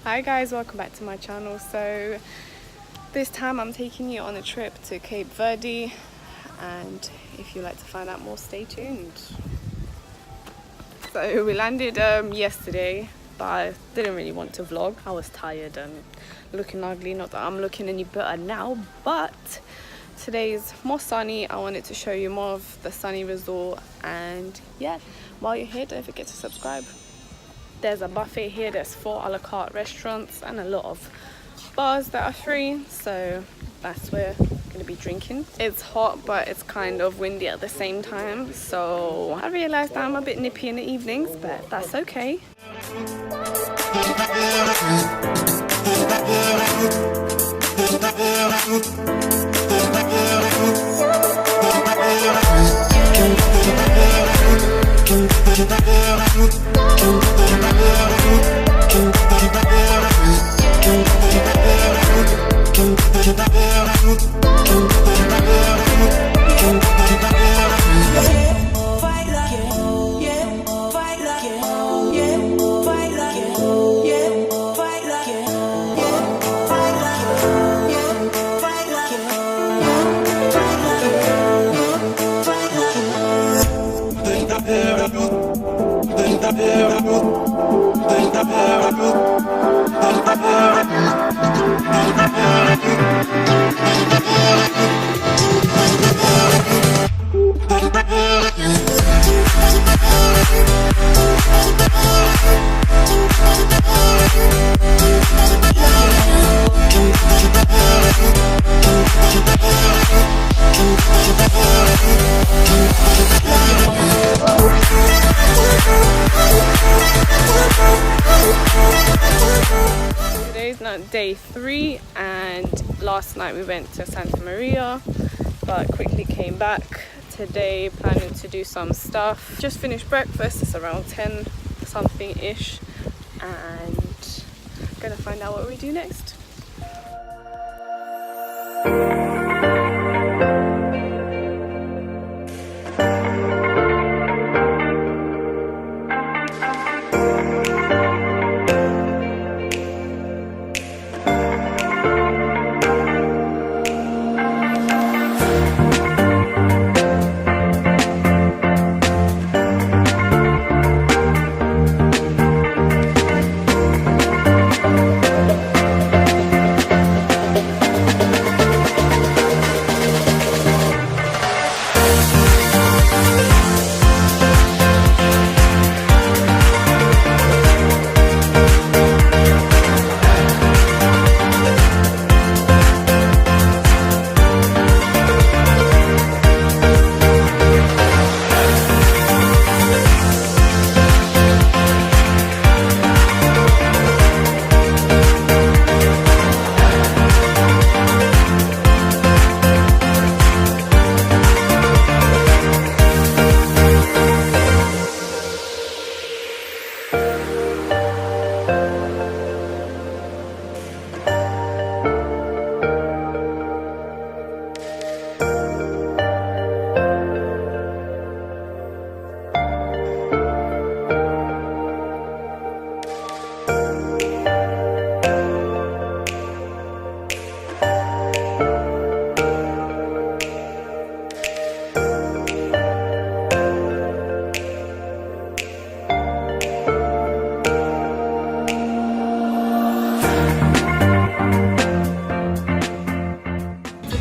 Hi guys, welcome back to my channel. So this time I'm taking you on a trip to Cape Verde, and if you'd like to find out more, stay tuned. So we landed yesterday, but I didn't really want to vlog. I was tired and looking ugly. Not that I'm looking any better now, but today is more sunny. I wanted to show you more of the sunny resort, and yeah, while you're here, don't forget to subscribe. There's a buffet here, there's 4 a la carte restaurants and a lot of bars that are free, so that's where we're gonna be drinking. It's hot, but it's kind of windy at the same time, so I realized I'm a bit nippy in the evenings, but that's okay. Today's not day 3, and last night we went to Santa Maria but quickly came back. Today planning to do some stuff. Just finished breakfast, it's around 10 something ish, and gonna find out what we do next.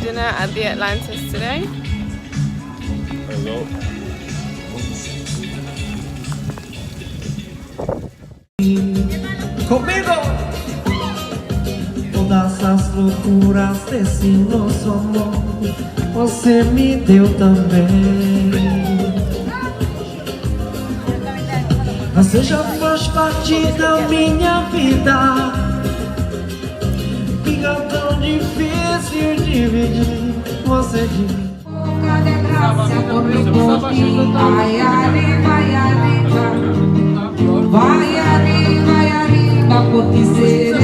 dinner at the Atlantis today. Hello. Comigo! Todas as loucuras desse nosso amor você me deu também. Você já faz parte da minha vida. Fica tão difícil dividir você de mim. Vai arriba, porque seré.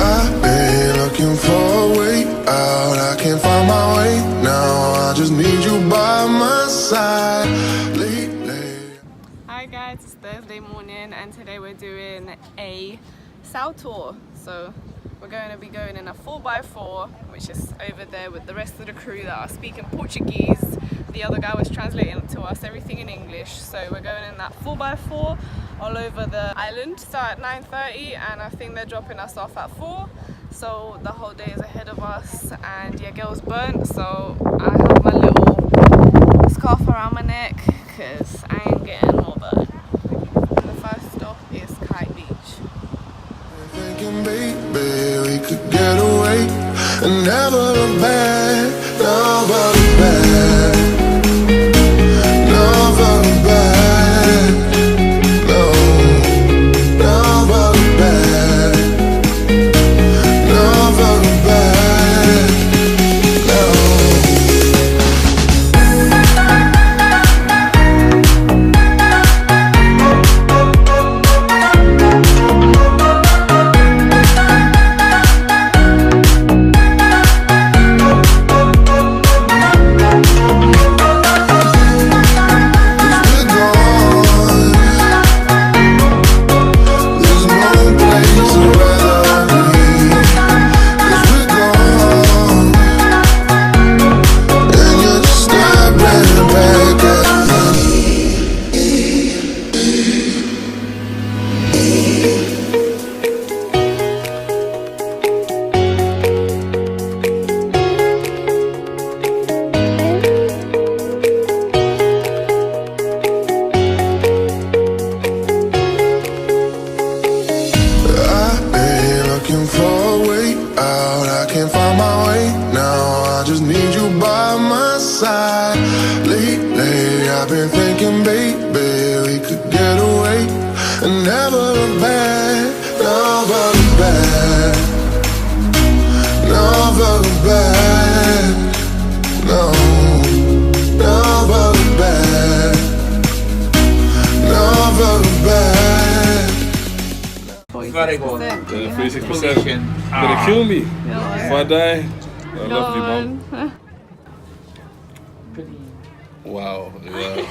I've been looking for a way out. I can't find my way now. I just need you by my side lately. Hi guys, it's Thursday morning and today we're doing a sail tour. So we're going to be going in a 4x4, which is over there with the rest of the crew that are speaking Portuguese. The other guy was translating to us everything in English. So we're going in that 4x4 all over the island. Start at 9:30 and I think they're dropping us off at 4. So the whole day is ahead of us and yeah, girl's burnt. So I have my little scarf around my neck because I ain't getting more burnt. The first stop is Kite Beach. Thinking, baby, we could get away and never look back, never look back, never look back, no, never look back, never look back, no. Very good. 36%. Gonna kill me. If I die, I love you, mom. Wow. Yeah.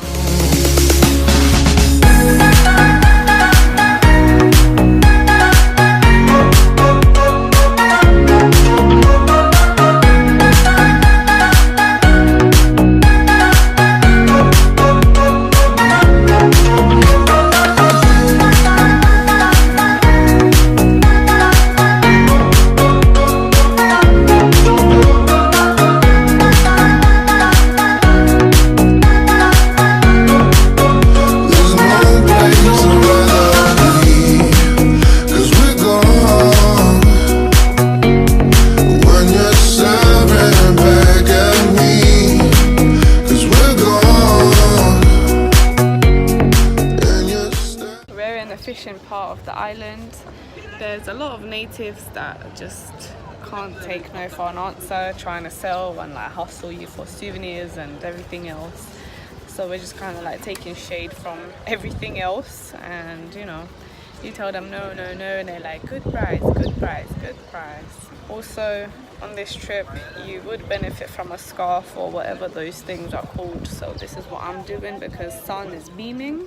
Part of the island. There's a lot of natives that just can't take no for an answer, trying to sell and like hustle you for souvenirs and everything else. So we're just kind of like taking shade from everything else, and you know, you tell them no, no, no, and they're like good price, good price, good price. Also on this trip you would benefit from a scarf or whatever those things are called. So this is what I'm doing because sun is beaming,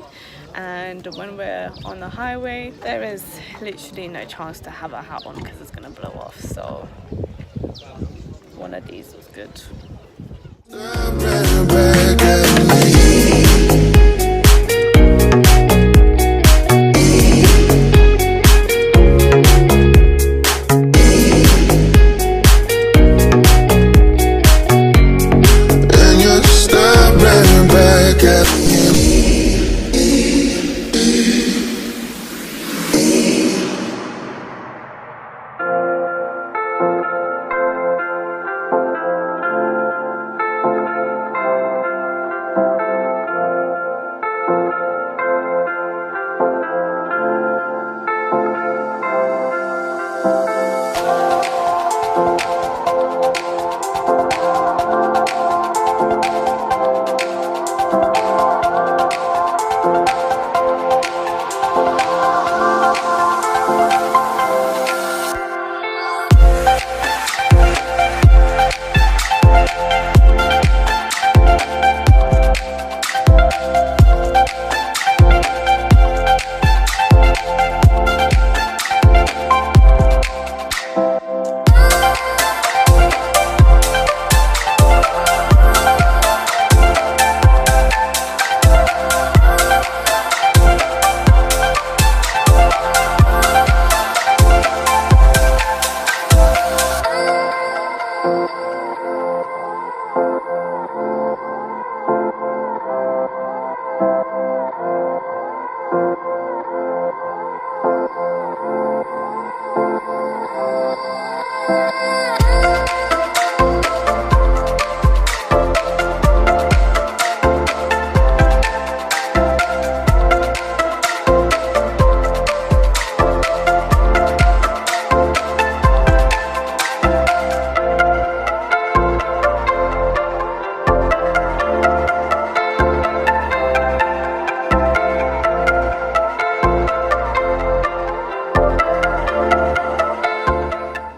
and when we're on the highway there is literally no chance to have a hat on because it's gonna blow off. So one of these was good.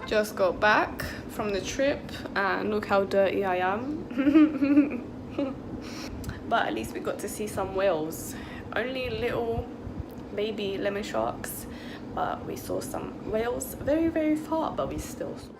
Just got back from the trip and look how dirty I am. But at least we got to see some whales. Only little baby lemon sharks, but we saw some whales very, very far, but we still saw.